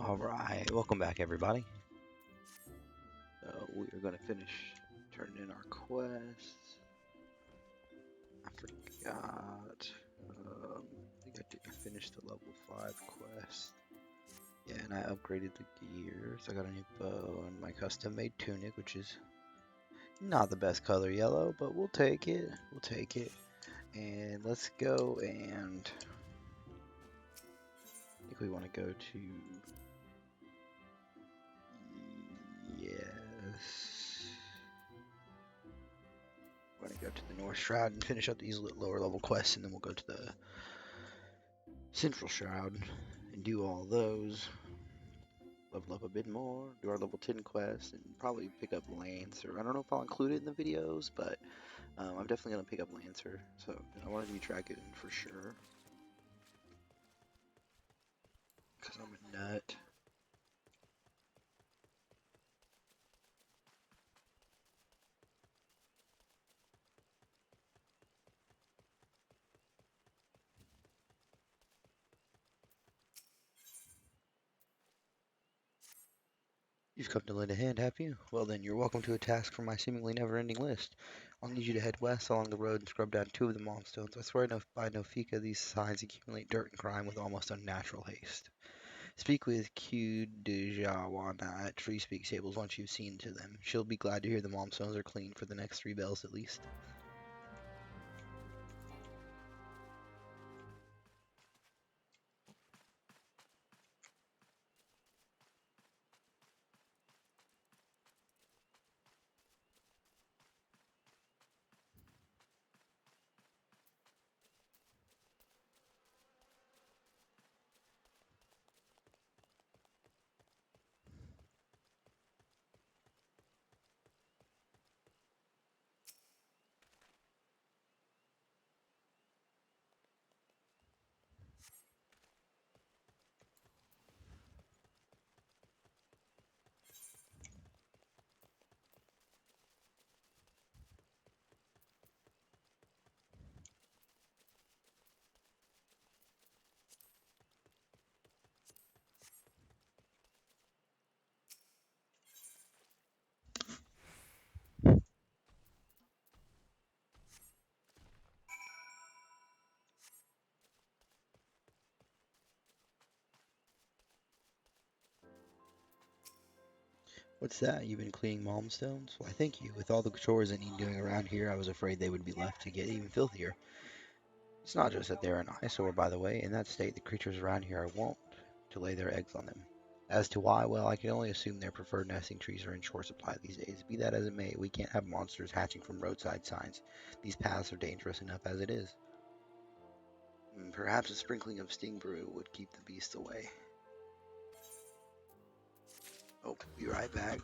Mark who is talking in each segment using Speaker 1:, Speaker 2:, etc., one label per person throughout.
Speaker 1: Alright, welcome back everybody. We are going to finish turning in our quests. I forgot. I think I didn't finish the level 5 quest. Yeah, and I upgraded the gear. So I got a new bow and my custom made tunic, which is not the best color yellow, but we'll take it. We'll take it. And let's go and I think we want to go to... Yes. We're going to go to the North Shroud and finish up these lower level quests, and then we'll go to the Central Shroud and do all those. Level up a bit more, do our level 10 quest, and probably pick up Lancer. I don't know if I'll include it in the videos, but I'm definitely going to pick up Lancer. So I want to be tracking for sure. Because I'm a nut. You've come to lend a hand, have you? Well then, you're welcome to a task from my seemingly never-ending list. I'll need you to head west along the road and scrub down 2 of the Momstones. I swear by no fika, these signs accumulate dirt and crime with almost unnatural haste. Speak with Q Dejawana at Tree Speak Stables once you've seen to them. She'll be glad to hear the Momstones are clean for the next 3 bells at least. What's that? You've been cleaning Momstones? Why, thank you. With all the chores that need doing around here, I was afraid they would be left to get even filthier. It's not just that they're an eyesore, by the way. In that state, the creatures around here are wont to lay their eggs on them. As to why, well, I can only assume their preferred nesting trees are in short supply these days. Be that as it may, we can't have monsters hatching from roadside signs. These paths are dangerous enough as it is. Perhaps a sprinkling of sting brew would keep the beasts away. Oh, be right back.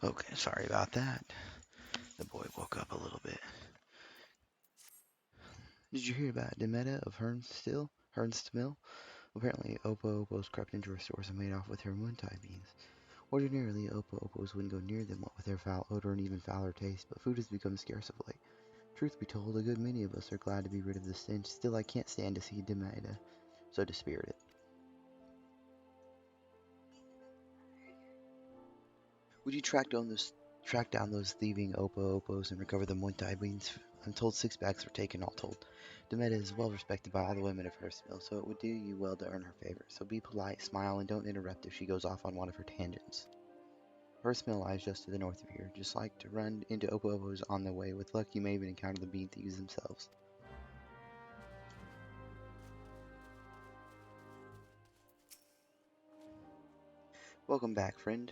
Speaker 1: Okay, sorry about that. The boy woke up a little bit. Did you hear about Demetta of Hernstill? Apparently, Opo Opos crept into her stores and made off with her Muntai beans. Ordinarily, Opo Opos wouldn't go near them, what with their foul odor and even fouler taste, but food has become scarce of late. Truth be told, a good many of us are glad to be rid of the stench. Still, I can't stand to see Demetta so dispirited. Would you track down those thieving Opo Opos and recover the Muntai beans? I'm told 6 bags were taken all told. Demetta is well respected by all the women of Hurstmill, so it would do you well to earn her favor. So be polite, smile, and don't interrupt if she goes off on one of her tangents. Hurstmill lies just to the north of here. Just like to run into Opo Opos on the way. With luck, you may even encounter the bean thieves themselves. Welcome back, friend.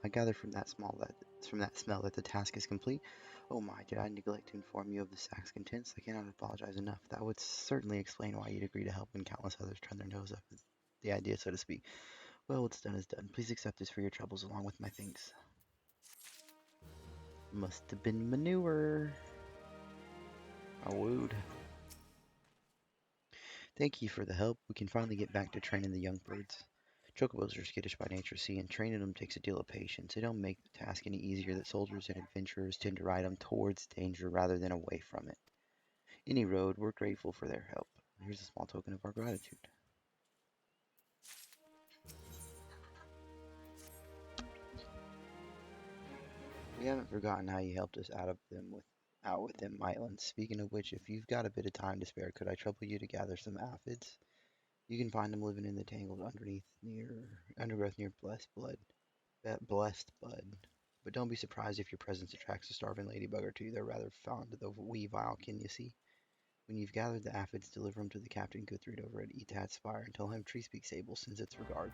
Speaker 1: I gather from that smell that the task is complete. Oh my, did I neglect to inform you of the sack's contents? I cannot apologize enough. That would certainly explain why you'd agree to help when countless others turn their nose up at the idea, so to speak. Well, what's done is done. Please accept this for your troubles along with my thanks. Must have been manure. I wooed. Thank you for the help. We can finally get back to training the young birds. Chocobos are skittish by nature, see, and training them takes a deal of patience. It don't make the task any easier that soldiers and adventurers tend to ride them towards danger rather than away from it. Any road, we're grateful for their help. Here's a small token of our gratitude. We haven't forgotten how you helped us out with them Maitlands. Speaking of which, if you've got a bit of time to spare, could I trouble you to gather some aphids? You can find them living in the tangled undergrowth near Blessed Bud. But don't be surprised if your presence attracts a starving ladybug or two. They're rather fond of the wee violkin, you see. When you've gathered the aphids, deliver them to the Captain Guthrie over at Etat's Spire and tell him Treespeak Sable sends its regard.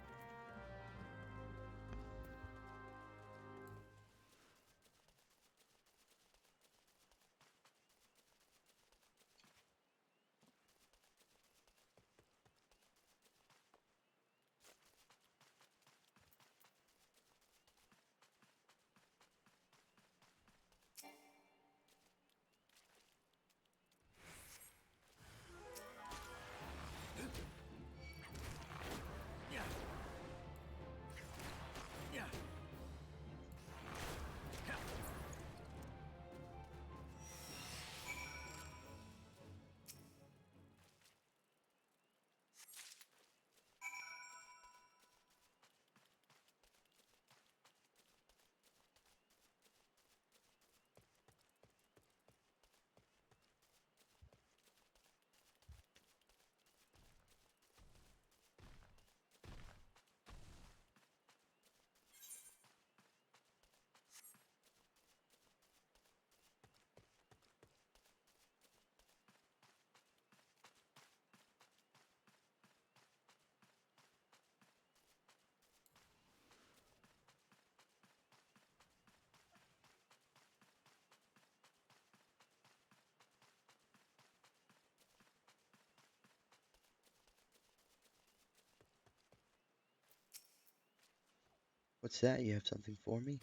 Speaker 1: What's that? You have something for me?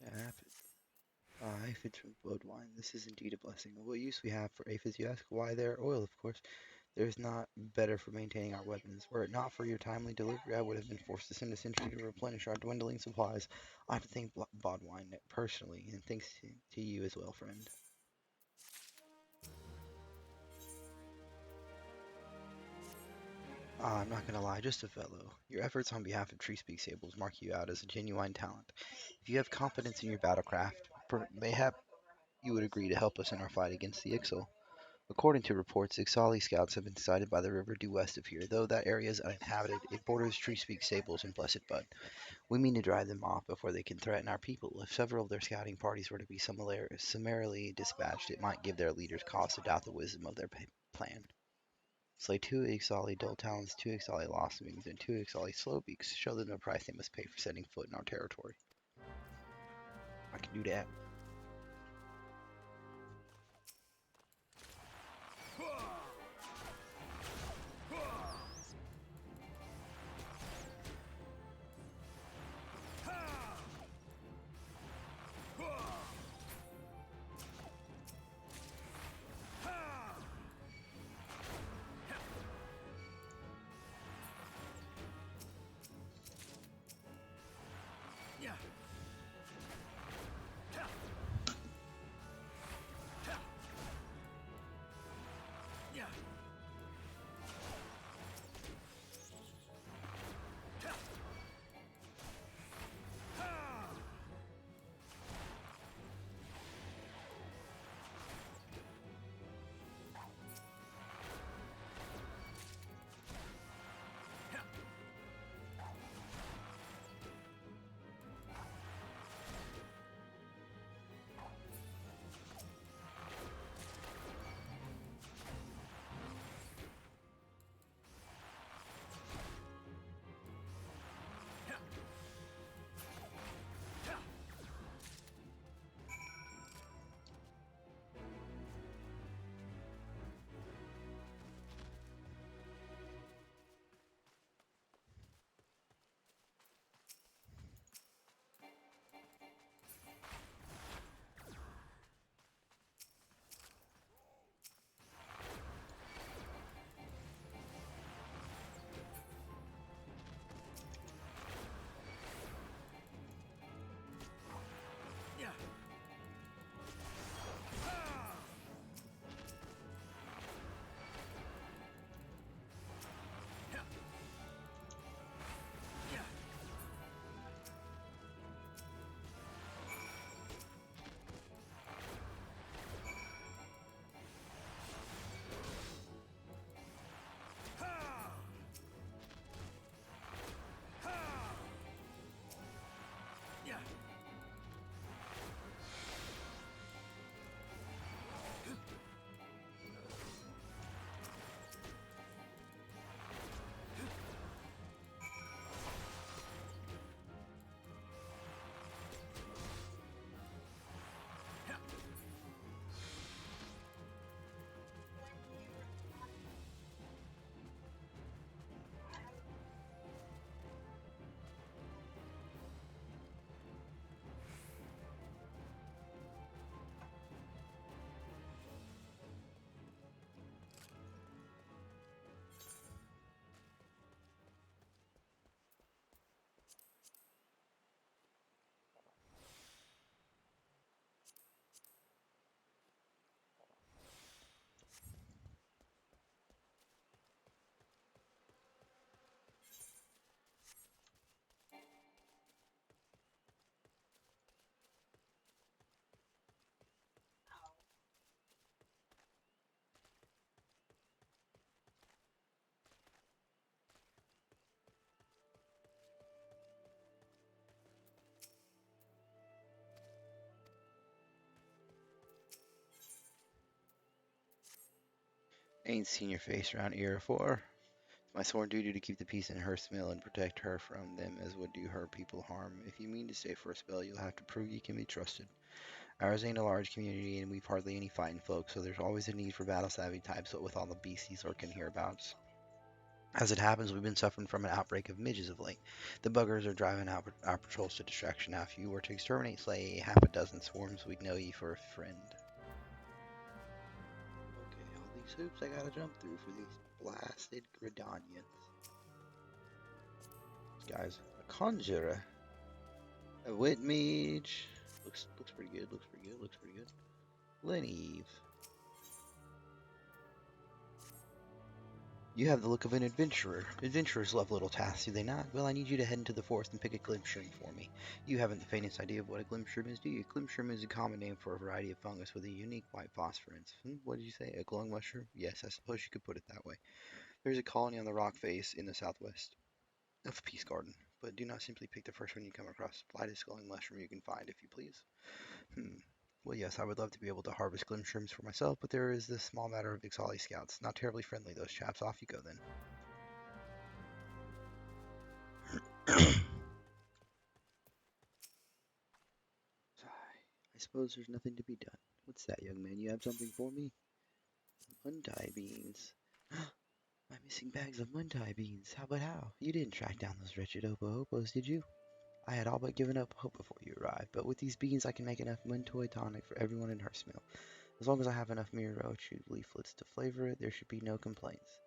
Speaker 1: Aphids. Aphids from bloodwine. This is indeed a blessing. What use we have for aphids, you ask? Why, they're oil, of course. There's not better for maintaining our weapons. Were it not for your timely delivery, I would have been forced to send a sentry to replenish our dwindling supplies. I have to thank Bodwine personally, and thanks to you as well, friend. I'm not gonna lie, just a fellow. Your efforts on behalf of Treespeak Sables mark you out as a genuine talent. If you have confidence in your battlecraft, mayhap you would agree to help us in our fight against the Ixal. According to reports, Ixali scouts have been sighted by the river due west of here. Though that area is uninhabited, it borders Treespeak Sables and Blessed Bud. We mean to drive them off before they can threaten our people. If several of their scouting parties were to be summarily dispatched, it might give their leaders cause to doubt the wisdom of their plan. Slay 2 Ixali Dull Talons, 2 Ixali Lost Wings, and 2 Ixali Slowbeaks. Show them the price they must pay for setting foot in our territory. I can do that. Ain't seen your face around here before. It's my sworn duty to keep the peace in her smell and protect her from them as would do her people harm. If you mean to stay for a spell, you'll have to prove you can be trusted. Ours ain't a large community, and we've hardly any fighting folk, so there's always a need for battle-savvy types, what with all the beasties lurking hereabouts. As it happens, we've been suffering from an outbreak of midges of late. The buggers are driving out our patrols to distraction. Now, if you were to exterminate, say, half a dozen swarms, we'd know ye for a friend. Okay, all these hoops I gotta jump through for these blasted Gridanians. This guy's a conjurer. A wit mage. Looks pretty good, looks pretty good, looks pretty good. Leneve. You have the look of an adventurer. Adventurers love little tasks, do they not? Well, I need you to head into the forest and pick a glimshroom for me. You haven't the faintest idea of what a glimshroom is, do you? Glimshroom is a common name for a variety of fungus with a unique white phosphorance. What did you say? A glowing mushroom? Yes, I suppose you could put it that way. There's a colony on the rock face in the southwest of Peace Garden, but do not simply pick the first one you come across. Lightest glowing mushroom you can find, if you please. Well, yes, I would love to be able to harvest glimshrooms for myself, but there is this small matter of Ixali scouts. Not terribly friendly, those chaps. Off you go, then. I suppose there's nothing to be done. What's that, young man? You have something for me? Muntai beans. My missing bags of Muntai beans. How but how? You didn't track down those wretched Opo-Opos, did you? I had all but given up hope before you arrived, but with these beans I can make enough Muntai tonic for everyone in Hearthmill. As long as I have enough Mirochu leaflets to flavor it, there should be no complaints.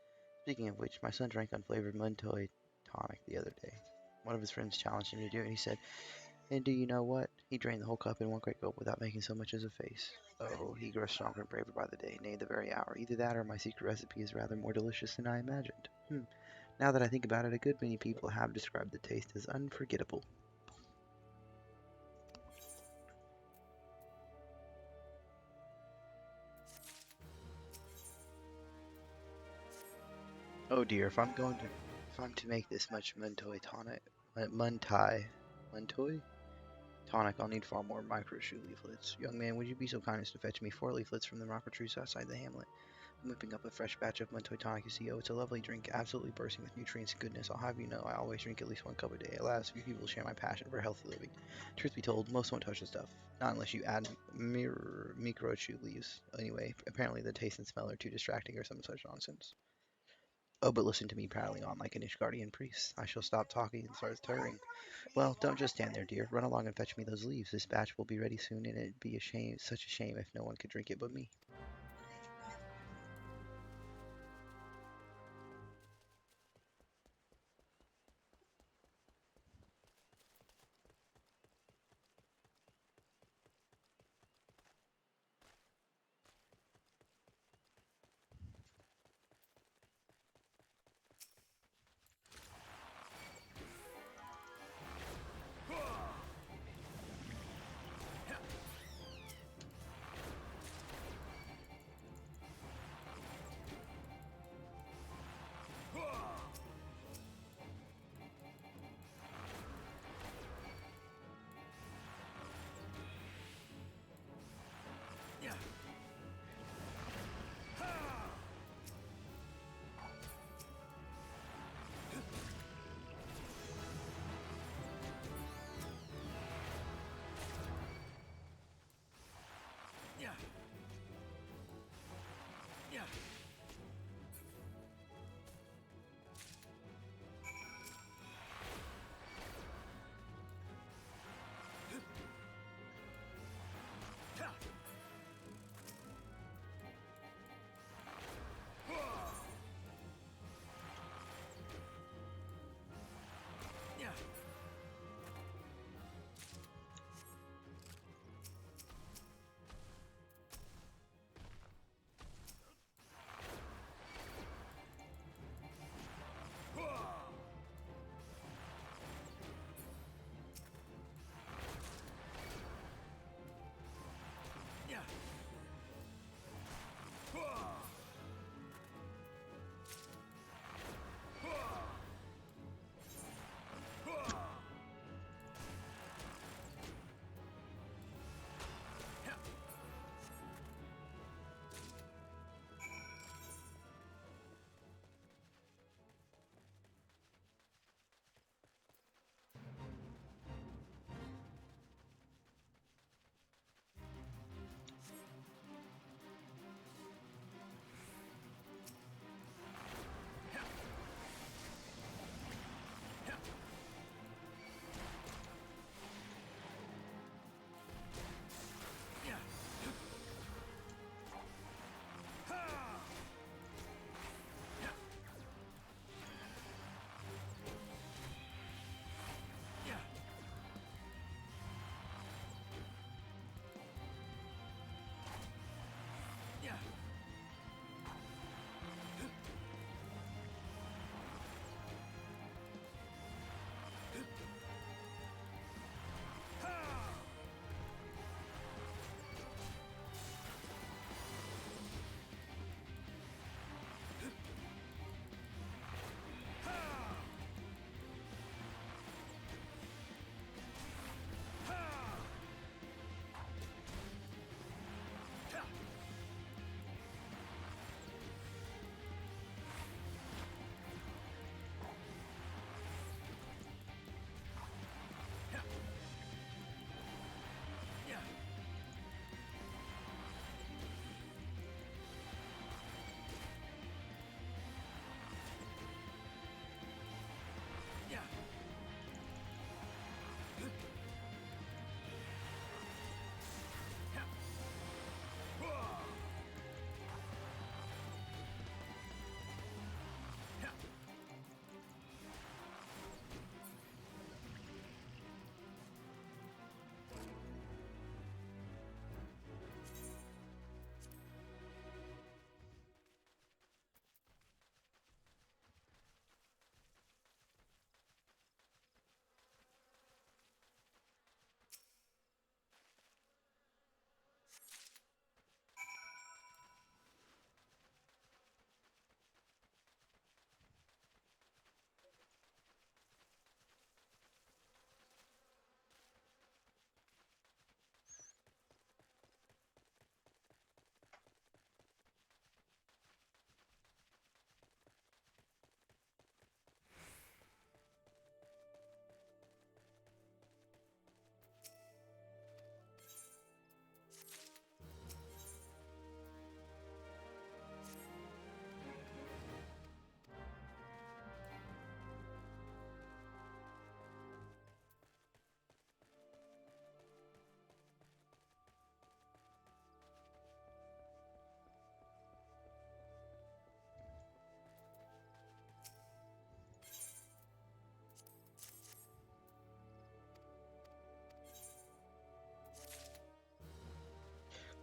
Speaker 1: Speaking of which, my son drank unflavored Muntai tonic the other day. One of his friends challenged him to do it, and he said, and do you know what? He drained the whole cup in one great gulp without making so much as a face. Oh, he grows stronger and braver by the day, nay, the very hour. Either that or my secret recipe is rather more delicious than I imagined. Now that I think about it, a good many people have described the taste as unforgettable. Oh dear, if I'm to make this much Muntai tonic, Muntai tonic, I'll need far more micro shoe leaflets. Young man, would you be so kind as to fetch me 4 leaflets from the rocker trees outside the hamlet? I'm whipping up a fresh batch of Muntai tonic, you see. Oh, it's a lovely drink, absolutely bursting with nutrients and goodness. I'll have you know, I always drink at least 1 cup a day. Alas, few people share my passion for healthy living. Truth be told, most won't touch the stuff. Not unless you add micro chew leaves. Anyway, apparently the taste and smell are too distracting or some such nonsense. Oh, but listen to me prattling on like an Ishgardian priest. I shall stop talking and start stirring. Well, don't just stand there, dear. Run along and fetch me those leaves. This batch will be ready soon, and it'd be such a shame if no one could drink it but me.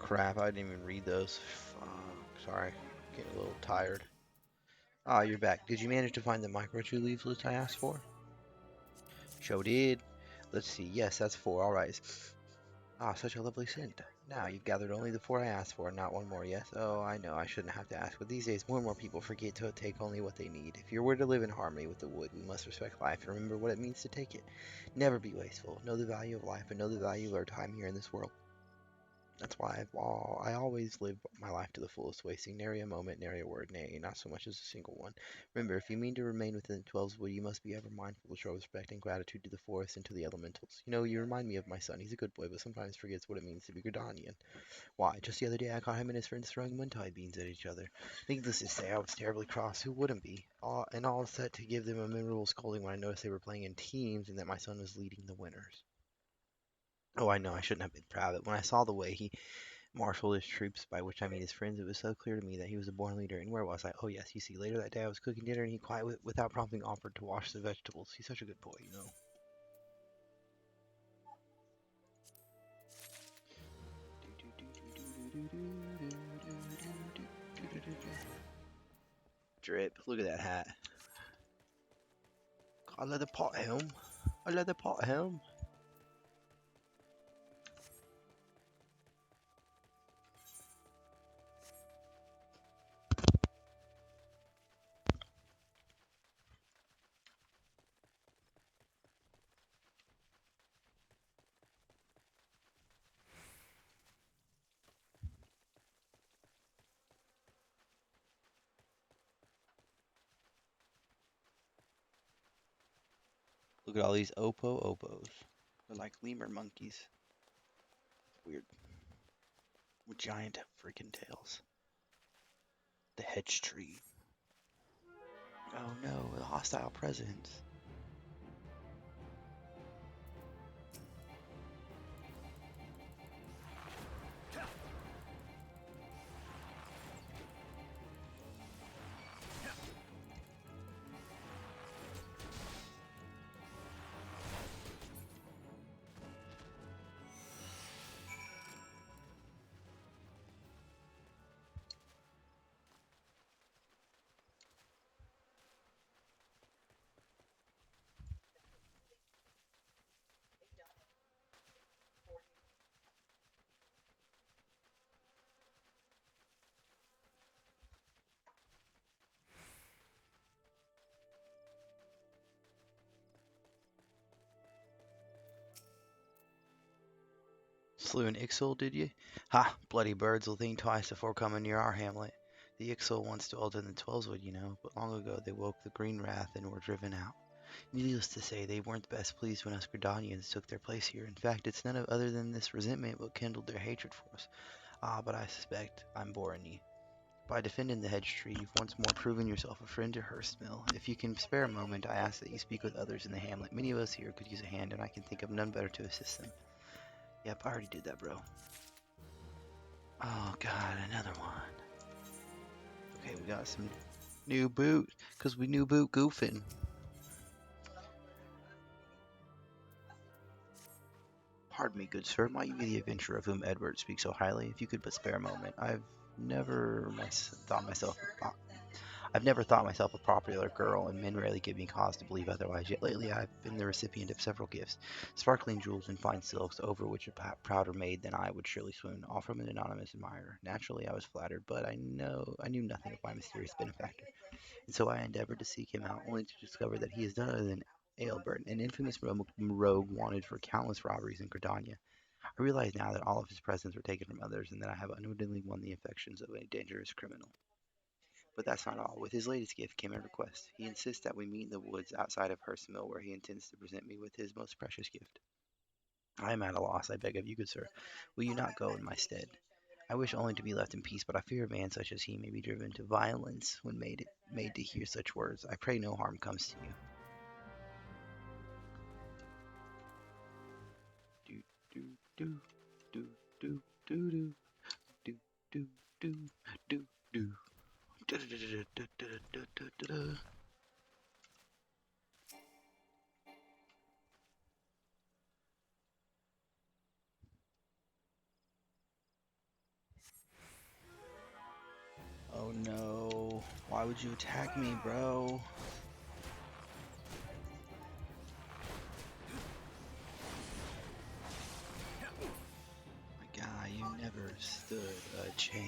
Speaker 1: Crap, I didn't even read those. Fuck, sorry. Getting a little tired. Ah, you're back. Did you manage to find the microchip leaves list I asked for? Sure did. Let's see. Yes, that's 4. Alright. Ah, such a lovely scent. Now, you've gathered only the 4 I asked for, not one more, yes? Oh, I know, I shouldn't have to ask, but these days more and more people forget to take only what they need. If you're to live in harmony with the wood, we must respect life and remember what it means to take it. Never be wasteful. Know the value of life and know the value of our time here in this world. That's why I always live my life to the fullest, wasting nary a moment, nary a word, nay, not so much as a single one. Remember, if you mean to remain within the 12's wood, you must be ever mindful to show respect and gratitude to the forest and to the elementals. You know, you remind me of my son. He's a good boy, but sometimes forgets what it means to be Gridanian. Why, just the other day I caught him and his friends throwing Muntide beans at each other. Needless to say, I was terribly cross. Who wouldn't be? All set to give them a memorable scolding when I noticed they were playing in teams and that my son was leading the winners. Oh, I know, I shouldn't have been proud, but when I saw the way he marshaled his troops, by which I mean his friends, it was so clear to me that he was a born leader. And where was I? Oh, yes, you see, later that day I was cooking dinner and he quite without prompting offered to wash the vegetables. He's such a good boy, you know. Drip, look at that hat. I love the pot helm. I love the pot helm. Look at all these opos. They're like lemur monkeys. Weird. With giant freaking tails. The hedge tree. Oh no, the hostile presence. Slew an Ixal, did you? Ha! Bloody birds will think twice before coming near our hamlet. The Ixal once dwelt in the Twellswood, you know, but long ago they woke the Green Wrath and were driven out. Needless to say, they weren't best pleased when us Gridanians took their place here. In fact, it's none other than this resentment what kindled their hatred for us. Ah, but I suspect I'm boring you. By defending the hedge tree, you've once more proven yourself a friend to Hurstmill. If you can spare a moment, I ask that you speak with others in the hamlet. Many of us here could use a hand, and I can think of none better to assist them. Yep, I already did that, bro. Oh god, another one. Okay, we got some new boot, because we new boot goofing. Pardon me, good sir, might you be the adventurer of whom Edward speaks so highly? If you could but spare a moment. I've never thought myself a popular girl, and men rarely give me cause to believe otherwise. Yet lately I've been the recipient of several gifts, sparkling jewels and fine silks, over which a prouder maid than I would surely swoon, all from an anonymous admirer. Naturally I was flattered, but I knew nothing of my mysterious benefactor, and so I endeavored to seek him out, only to discover that he is none other than Aelbert, an infamous rogue wanted for countless robberies in Gridania. I realize now that all of his presents were taken from others, and that I have unwittingly won the affections of a dangerous criminal. But that's not all. With his latest gift came a request. He insists that we meet in the woods outside of Hurst Mill, where he intends to present me with his most precious gift. I am at a loss, I beg of you, good sir. Will you not go in my stead? I wish only to be left in peace, but I fear a man such as he may be driven to violence when made to hear such words. I pray no harm comes to you. Do do do do do do do do do do do do. why would you attack me, bro? My guy, you never stood a chance.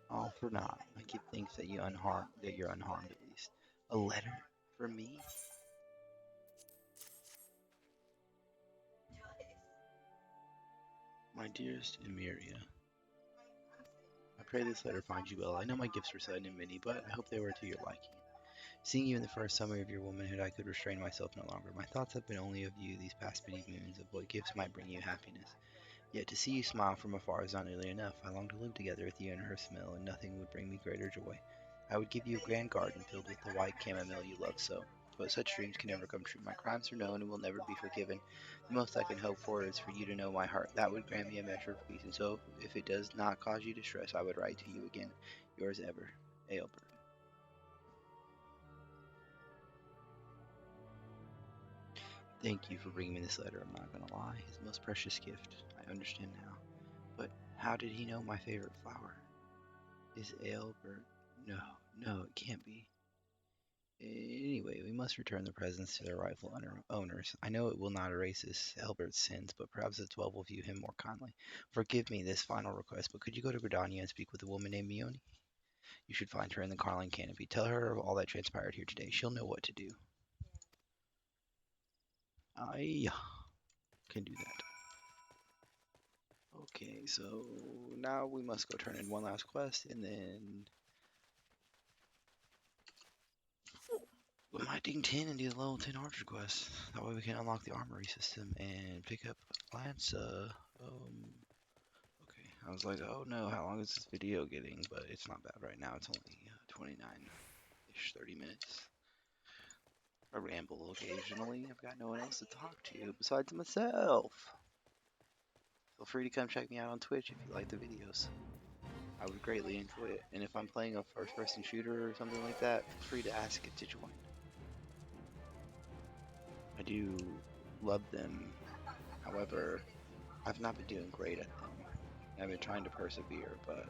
Speaker 1: All for naught. My kid thinks that you're unharmed at least. A letter for me? My dearest Emiria, I pray this letter finds you well. I know my gifts were sudden and many, but I hope they were to your liking. Seeing you in the first summer of your womanhood, I could restrain myself no longer. My thoughts have been only of you these past many moons, of what gifts might bring you happiness. Yet to see you smile from afar is not nearly enough. I long to live together with you in a hearth's mill, and nothing would bring me greater joy. I would give you a grand garden filled with the white chamomile you love so. But such dreams can never come true. My crimes are known and will never be forgiven. The most I can hope for is for you to know my heart. That would grant me a measure of peace, and so, if it does not cause you distress, I would write to you again. Yours ever, Aelbert. Thank you for bringing me this letter, I'm not gonna lie. His most precious gift. I understand now. But how did he know my favorite flower? Is Aelbert? No, no, it can't be. Anyway, we must return the presents to their rightful owners. I know it will not erase this Albert's sins, but perhaps the 12 will view him more kindly. Forgive me this final request, but could you go to Gridania and speak with a woman named Mione? You should find her in the Carling Canopy. Tell her of all that transpired here today. She'll know what to do. I can do that. Okay, so now we must go turn in one last quest, and then we might ding 10 and do the level 10 archer quest. That way we can unlock the armory system and pick up Lance. Okay, I was like, oh no, how long is this video getting? But it's not bad right now. It's only 29-ish, 30 minutes. I ramble occasionally. I've got no one else to talk to besides myself. Feel free to come check me out on Twitch if you like the videos. I would greatly enjoy it. And if I'm playing a first-person shooter or something like that, feel free to ask it to join. I do love them. However, I've not been doing great at them. I've been trying to persevere, but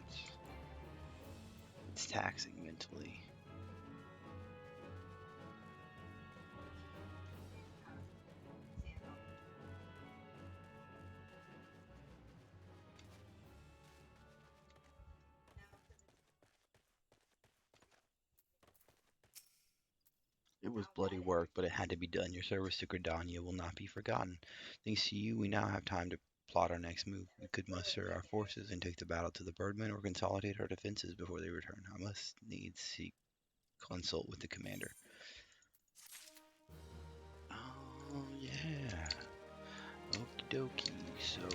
Speaker 1: it's taxing mentally. It was bloody work, but it had to be done. Your service to Gridania will not be forgotten. Thanks to you, we now have time to plot our next move. We could muster our forces and take the battle to the Birdmen or consolidate our defenses before they return. I must needs seek consult with the commander. Oh, yeah. Okie dokie. So,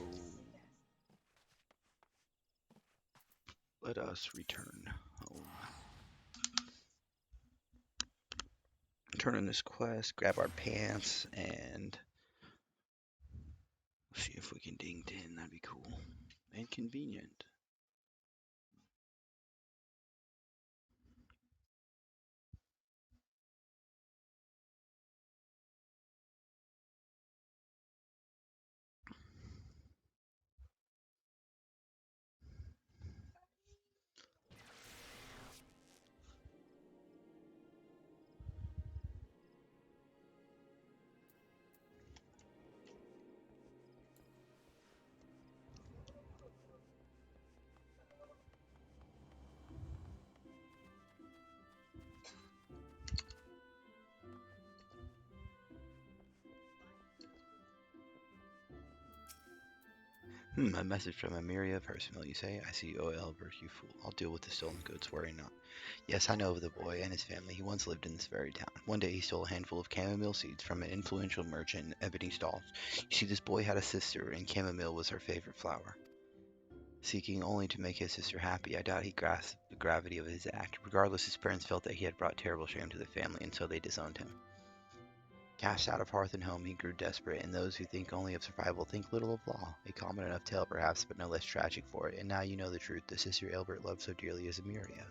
Speaker 1: let us return home. Turn in this quest, grab our pants, and see if we can ding 10. That'd be cool. And convenient. A message from Emiria Personal, you say? I see, oh Albert, you fool. I'll deal with the stolen goods, worry not. Yes, I know of the boy and his family. He once lived in this very town. One day he stole a handful of chamomile seeds from an influential merchant in ebony stalls. You see, this boy had a sister, and chamomile was her favorite flower. Seeking only to make his sister happy, I doubt he grasped the gravity of his act. Regardless, his parents felt that he had brought terrible shame to the family, and so they disowned him. Cast out of hearth and home, he grew desperate, and those who think only of survival think little of law. A common enough tale, perhaps, but no less tragic for it. And now you know the truth. The sister Albert loved so dearly is Emiria.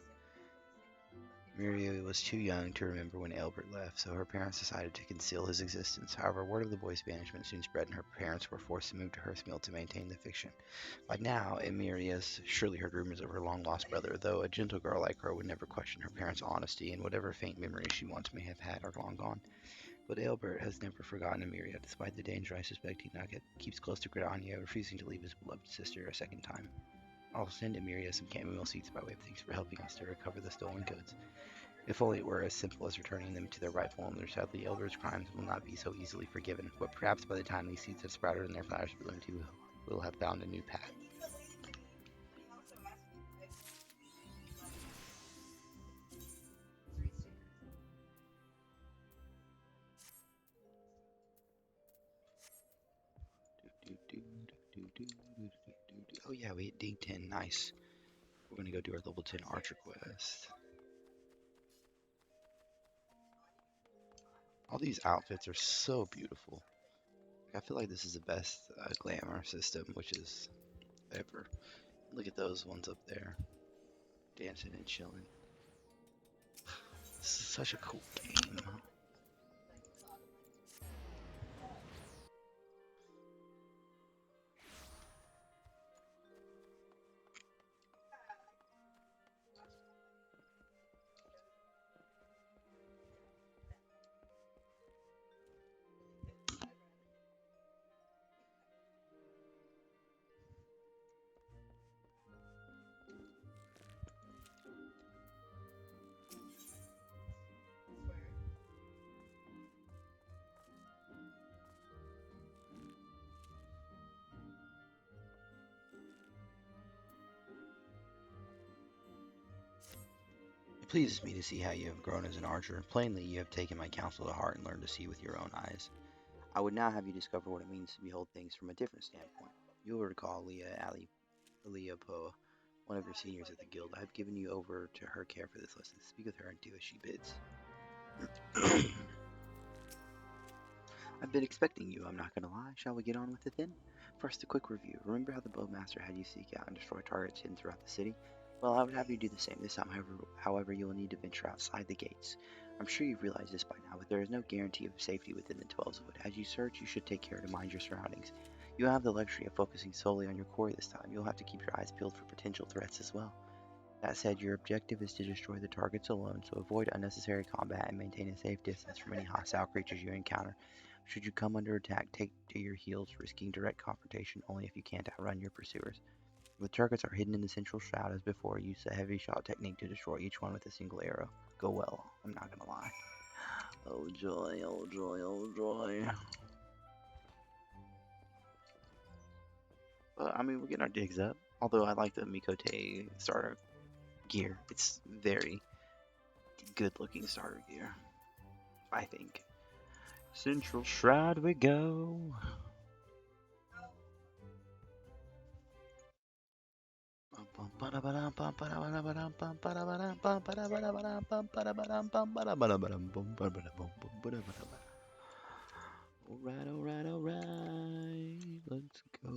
Speaker 1: Miria was too young to remember when Albert left, so her parents decided to conceal his existence. However, word of the boy's banishment soon spread, and her parents were forced to move to Hearthmill to maintain the fiction. By now, Emiria's surely heard rumors of her long-lost brother, though a gentle girl like her would never question her parents' honesty, and whatever faint memories she once may have had are long gone. But Albert has never forgotten Emiria, despite the danger I suspect he now keeps close to Gridania, refusing to leave his beloved sister a second time. I'll send Emiria some chamomile seeds by way of thanks for helping us to recover the stolen goods. If only it were as simple as returning them to their rightful owner. Sadly, Elder's crimes will not be so easily forgiven, but perhaps by the time these seeds have sprouted and their flowers bloom too, we'll have found a new path. Oh yeah, we hit D10, nice. We're gonna go do our level 10 archer quest. All these outfits are so beautiful. I feel like this is the best glamour system, which is ever. Look at those ones up there, dancing and chilling. This is such a cool game. It pleases me to see how you have grown as an archer. Plainly, you have taken my counsel to heart and learned to see with your own eyes. I would now have you discover what it means to behold things from a different standpoint. You will recall Leopoa, one of your seniors at the guild. I have given you over to her care for this lesson. Speak with her and do as she bids. I've been expecting you, I'm not going to lie. Shall we get on with it then? First, a quick review. Remember how the Bowmaster had you seek out and destroy targets hidden throughout the city? Well, I would have you do the same this time, however you will need to venture outside the gates. I'm sure you've realized this by now, but there is no guarantee of safety within the 12's Wood. As you search, you should take care to mind your surroundings. You have the luxury of focusing solely on your quarry this time. You'll have to keep your eyes peeled for potential threats as well. That said, your objective is to destroy the targets alone, so avoid unnecessary combat and maintain a safe distance from any hostile creatures you encounter. Should you come under attack, take to your heels, risking direct confrontation only if you can't outrun your pursuers. The targets are hidden in the central shroud as before. Use the heavy shot technique to destroy each one with a single arrow. Go well, I'm not gonna lie. Oh joy, oh joy, oh joy. But I mean, we're getting our digs up. Although I like the Mikote starter gear. It's very good looking starter gear, I think. Central Shroud we go. Alright, alright, alright. Let's go.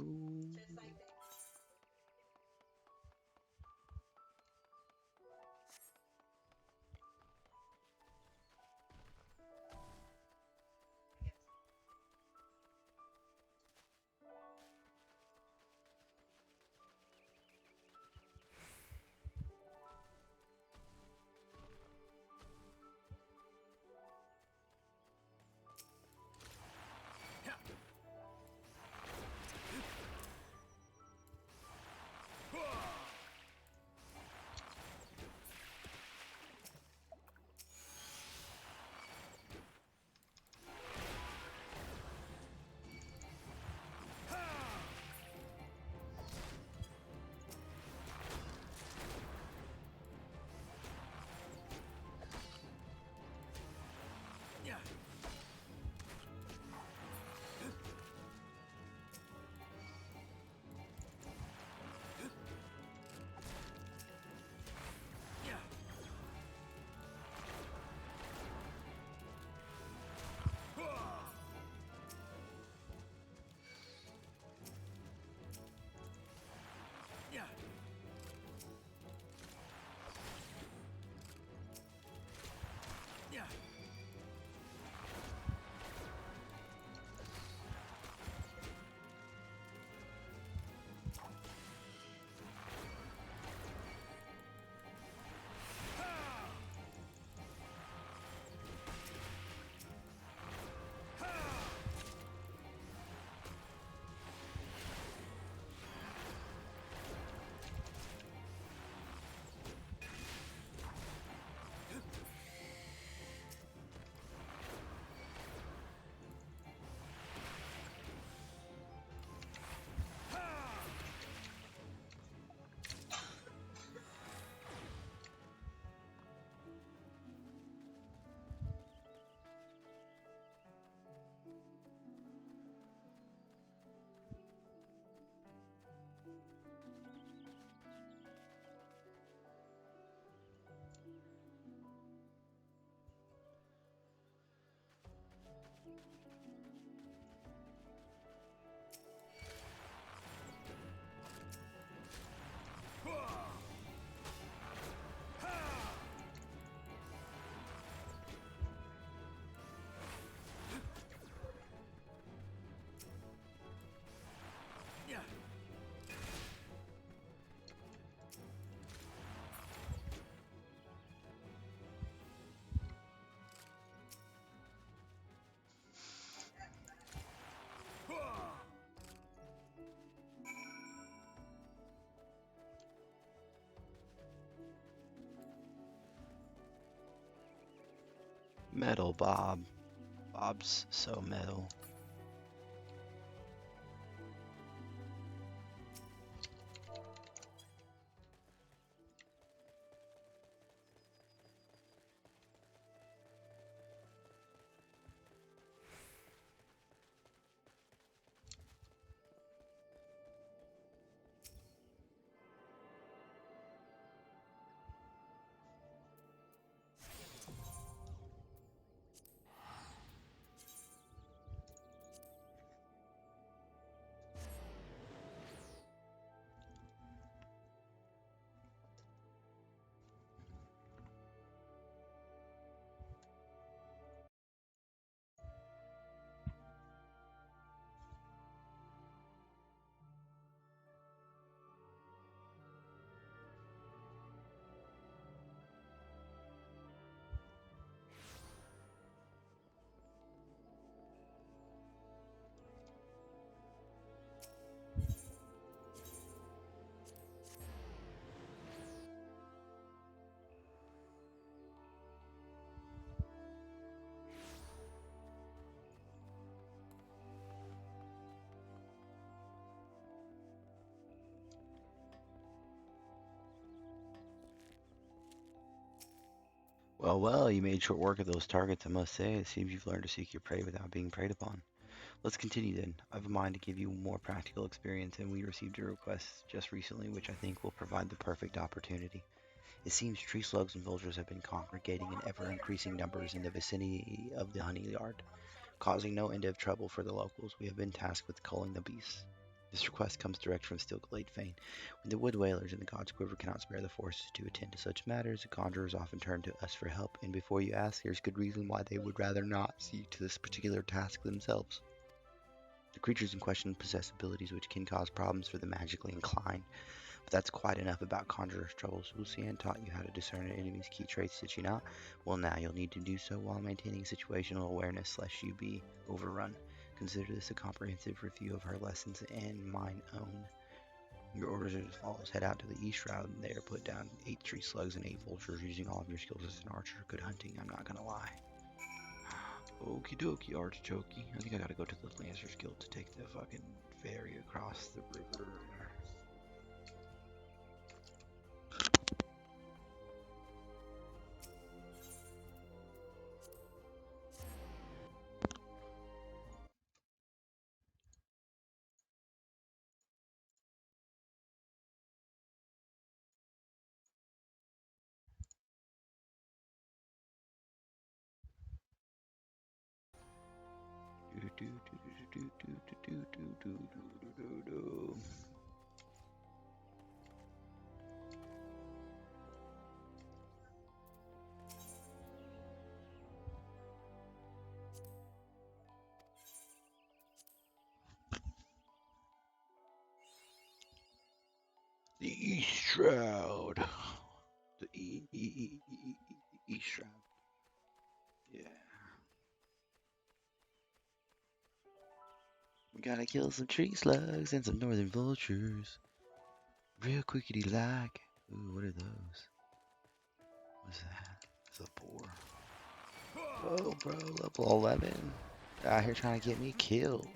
Speaker 1: Metal Bob. Bob's so metal. Well, well, you made short work of those targets, I must say. It seems you've learned to seek your prey without being preyed upon. Let's continue then. I have a mind to give you more practical experience, and we received a request just recently, which I think will provide the perfect opportunity. It seems tree slugs and vultures have been congregating in ever-increasing numbers in the vicinity of the honey yard, causing no end of trouble for the locals. We have been tasked with culling the beasts. This request comes direct from Stillglade Fane. When the wood whalers and the gods quiver cannot spare the forces to attend to such matters, the conjurers often turn to us for help, and before you ask, there's good reason why they would rather not see to this particular task themselves. The creatures in question possess abilities which can cause problems for the magically inclined, but that's quite enough about conjurer's troubles. Lucian taught you how to discern an enemy's key traits, did she not? Well, now you'll need to do so while maintaining situational awareness lest you be overrun. Consider this a comprehensive review of her lessons and mine own. Your orders are as follows. Head out to the east route and there put down 8 tree slugs and 8 vultures using all of your skills as an archer. Good hunting, I'm not gonna lie. Okie dokie, artichokey. I think I gotta go to the Lancer's Guild to take the fucking ferry across the river. The East Shroud. The East Shroud. Yeah. We gotta kill some tree slugs and some northern vultures. Real quickity like. Ooh, what are those? What's that? It's a boar. Whoa, bro, level 11. Out here trying to get me killed.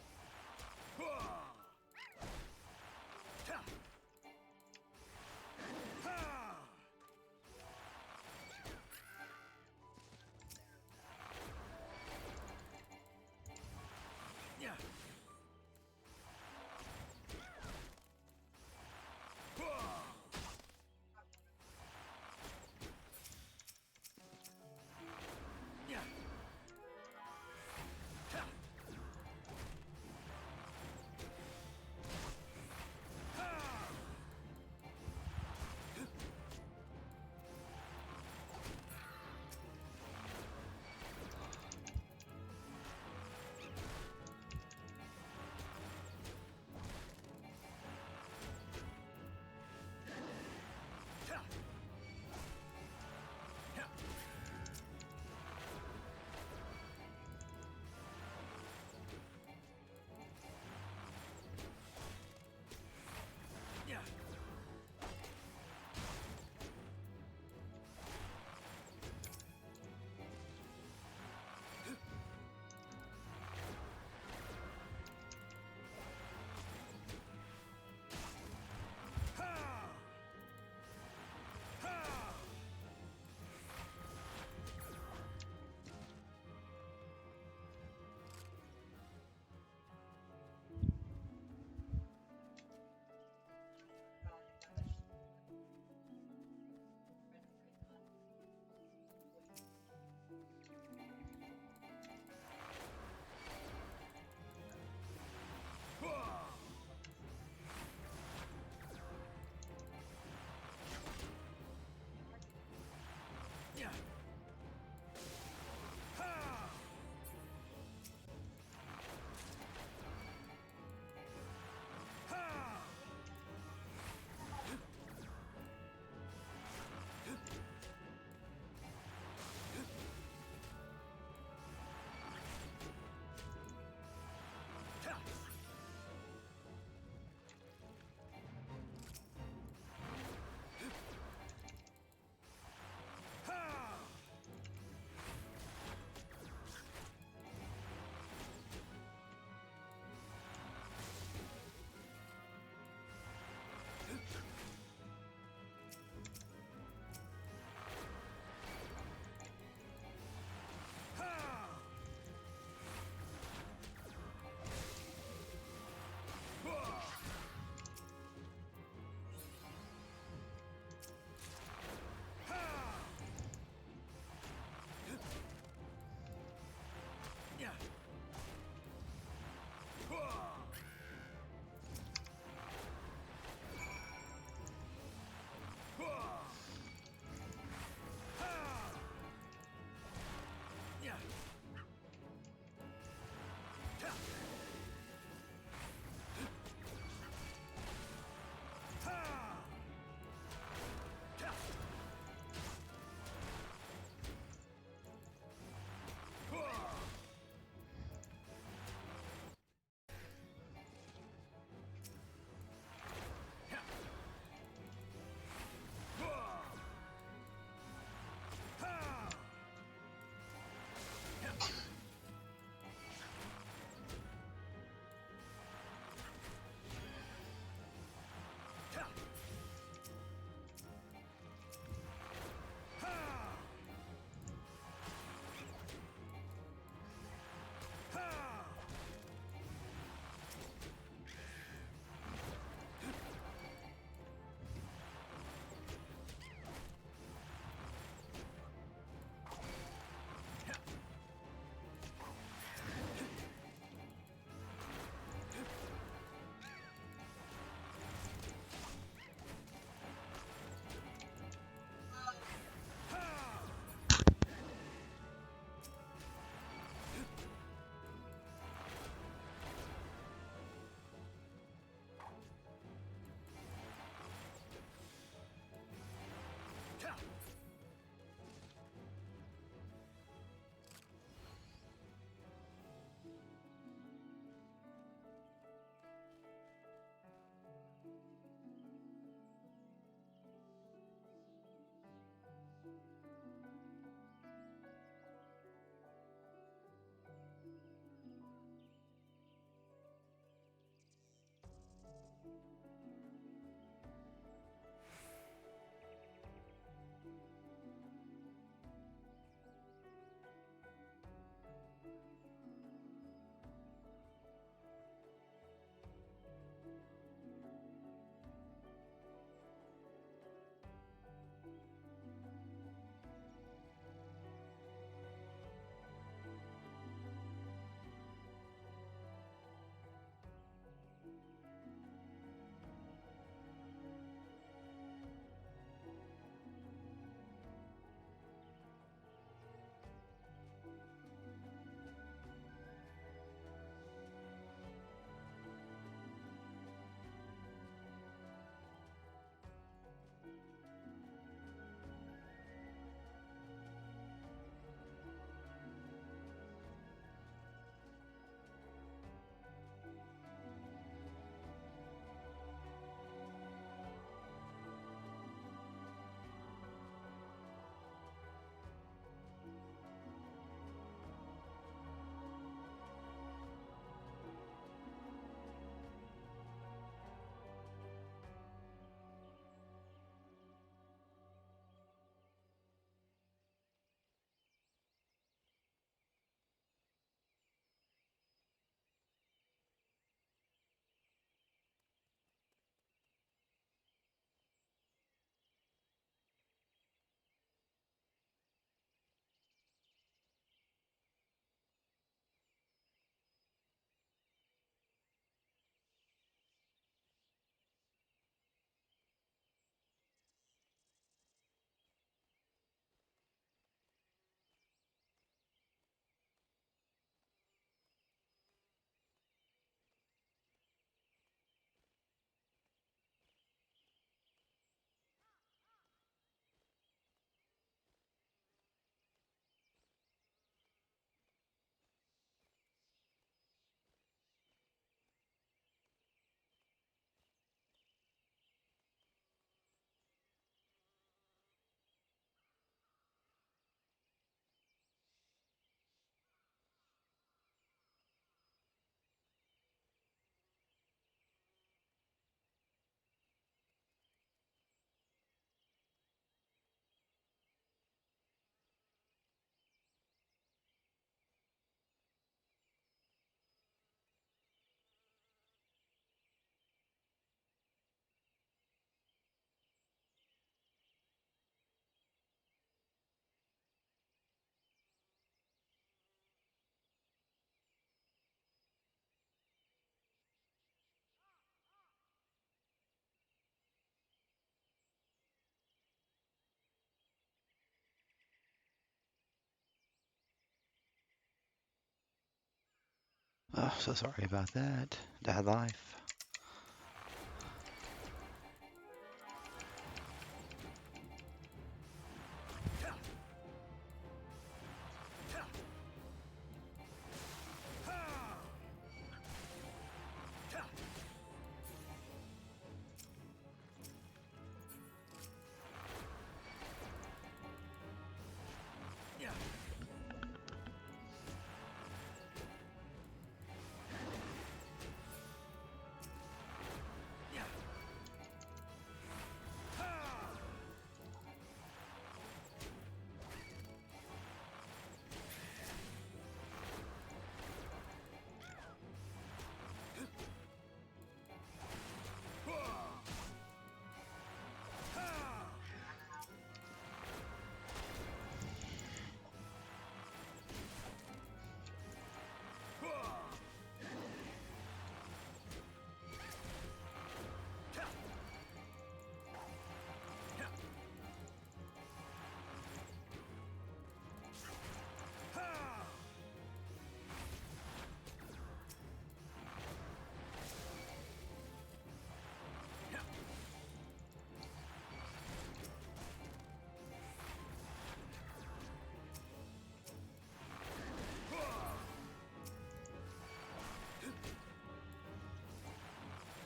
Speaker 1: So sorry about that. Dad life.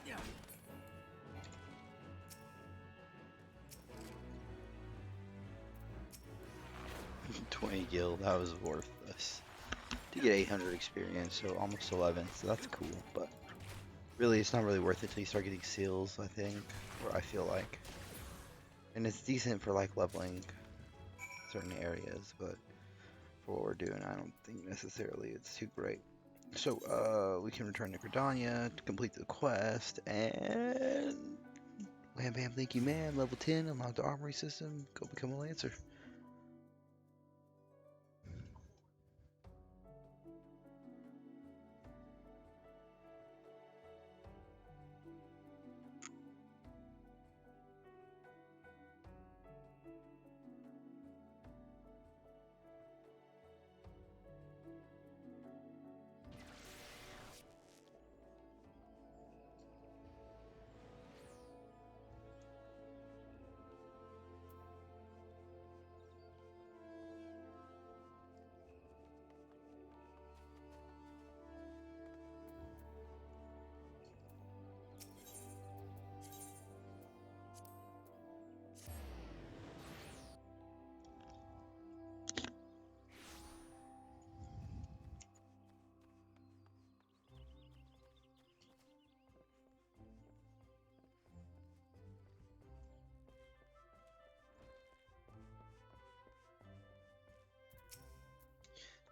Speaker 2: Yeah.
Speaker 1: 20 gil, that was worthless. To get 800 experience, so almost 11, so that's cool, but really it's not really worth it till you start getting seals, I think, or I feel like. And it's decent for like leveling certain areas, but for what we're doing, I don't think necessarily it's too great. So, we can return to Gridania to complete the quest, and wham bam, thank you ma'am, level 10, unlock the armory system, go become a Lancer.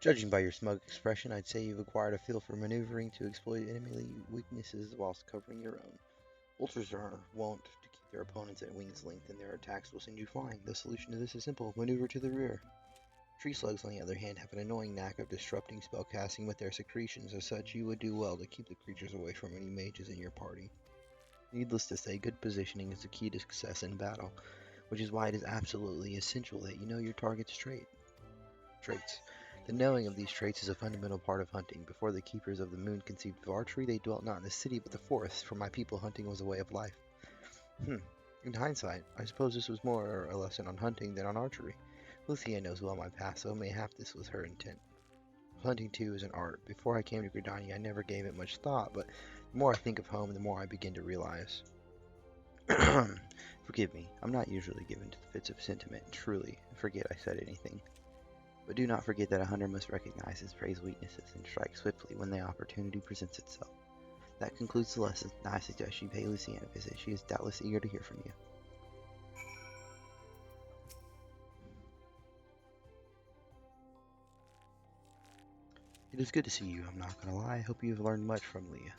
Speaker 1: Judging by your smug expression, I'd say you've acquired a feel for maneuvering to exploit enemy weaknesses whilst covering your own. Vultures are wont to keep their opponents at wing's length, and their attacks will send you flying. The solution to this is simple: maneuver to the rear. Tree slugs, on the other hand, have an annoying knack of disrupting spellcasting with their secretions. As such, you would do well to keep the creatures away from any mages in your party. Needless to say, good positioning is the key to success in battle, which is why it is absolutely essential that you know your target's traits. The knowing of these traits is a fundamental part of hunting. Before the keepers of the moon conceived of archery, they dwelt not in the city but the forest. For my people, hunting was a way of life. In hindsight, I suppose this was more a lesson on hunting than on archery. Lucia knows well my past, so mayhap this was her intent. Hunting, too, is an art. Before I came to Gridania, I never gave it much thought, but the more I think of home, the more I begin to realize. Forgive me, I'm not usually given to the fits of sentiment. Truly, forget I said anything. But do not forget that a hunter must recognize his prey's weaknesses and strike swiftly when the opportunity presents itself. That concludes the lesson. Now I suggest you pay Luciana a visit. She is doubtless eager to hear from you. It is good to see you, I'm not gonna lie. I hope you have learned much from Leah.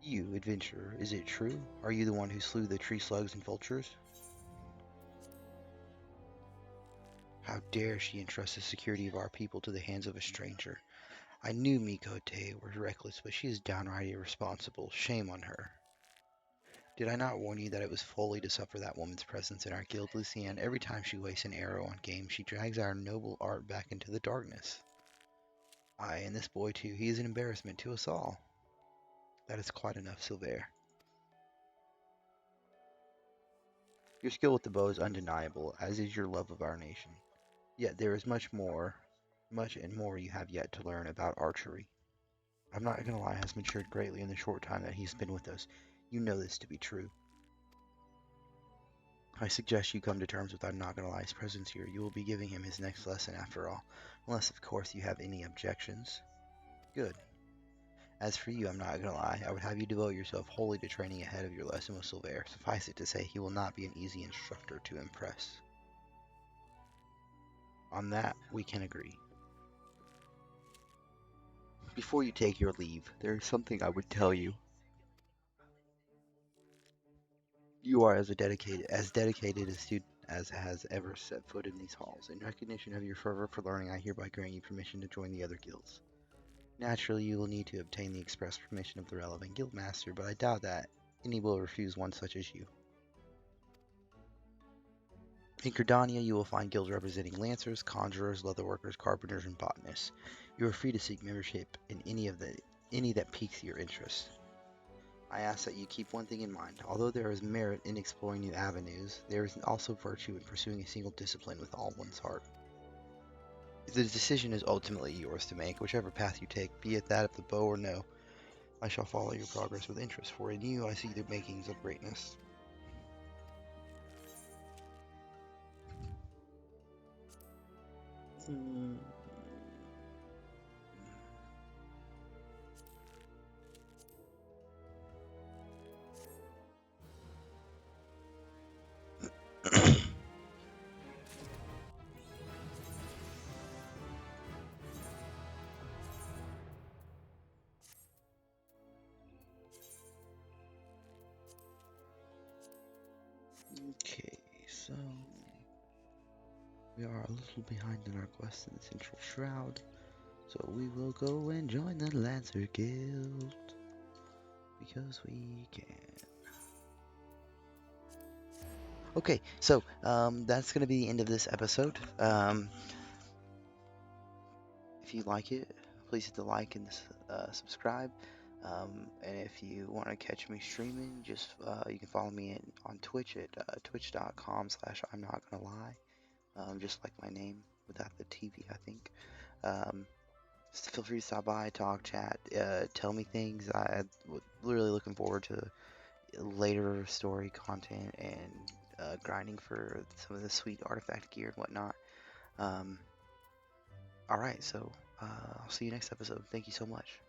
Speaker 1: You, adventurer, is it true? Are you the one who slew the tree slugs and vultures? How dare she entrust the security of our people to the hands of a stranger? I knew Mikote was reckless, but she is downright irresponsible. Shame on her. Did I not warn you that it was folly to suffer that woman's presence in our guild, Lucienne? Every time she wastes an arrow on game, she drags our noble art back into the darkness. Aye, and this boy too, he is an embarrassment to us all. That is quite enough, Silver. Your skill with the bow is undeniable, as is your love of our nation. Yet there is much and more you have yet to learn about archery. I'm not gonna lie, has matured greatly in the short time that he's been with us. You know this to be true. I suggest you come to terms with I'm not gonna lie's presence here. You will be giving him his next lesson after all, unless of course you have any objections. Good. As for you, I'm not gonna lie, I would have you devote yourself wholly to training ahead of your lesson with Silver. Suffice it to say, he will not be an easy instructor to impress. On that, we can agree. Before you take your leave, there is something I would tell you. You are as dedicated a student as has ever set foot in these halls. In recognition of your fervor for learning, I hereby grant you permission to join the other guilds. Naturally, you will need to obtain the express permission of the relevant guild master, but I doubt that any will refuse one such as you. In Credania, you will find guilds representing lancers, conjurers, leatherworkers, carpenters, and botanists. You are free to seek membership in any that piques your interest. I ask that you keep one thing in mind. Although there is merit in exploring new avenues, there is also virtue in pursuing a single discipline with all one's heart. The decision is ultimately yours to make, whichever path you take, be it that of the bow or no. I shall follow your progress with interest, for in you I see the makings of greatness. Okay, so we are a little behind in our quest in the Central Shroud, so we will go and join the Lancer Guild because we can. Okay, so that's gonna be the end of this episode. If you like it, please hit the like and subscribe. And if you want to catch me streaming, just you can follow me on Twitch at twitch.com/I'm not gonna lie. Just like my name without the TV, I think. Just feel free to stop by, talk, chat, tell me things. I'm really looking forward to later story content and grinding for some of the sweet artifact gear and whatnot. Alright, so I'll see you next episode. Thank you so much.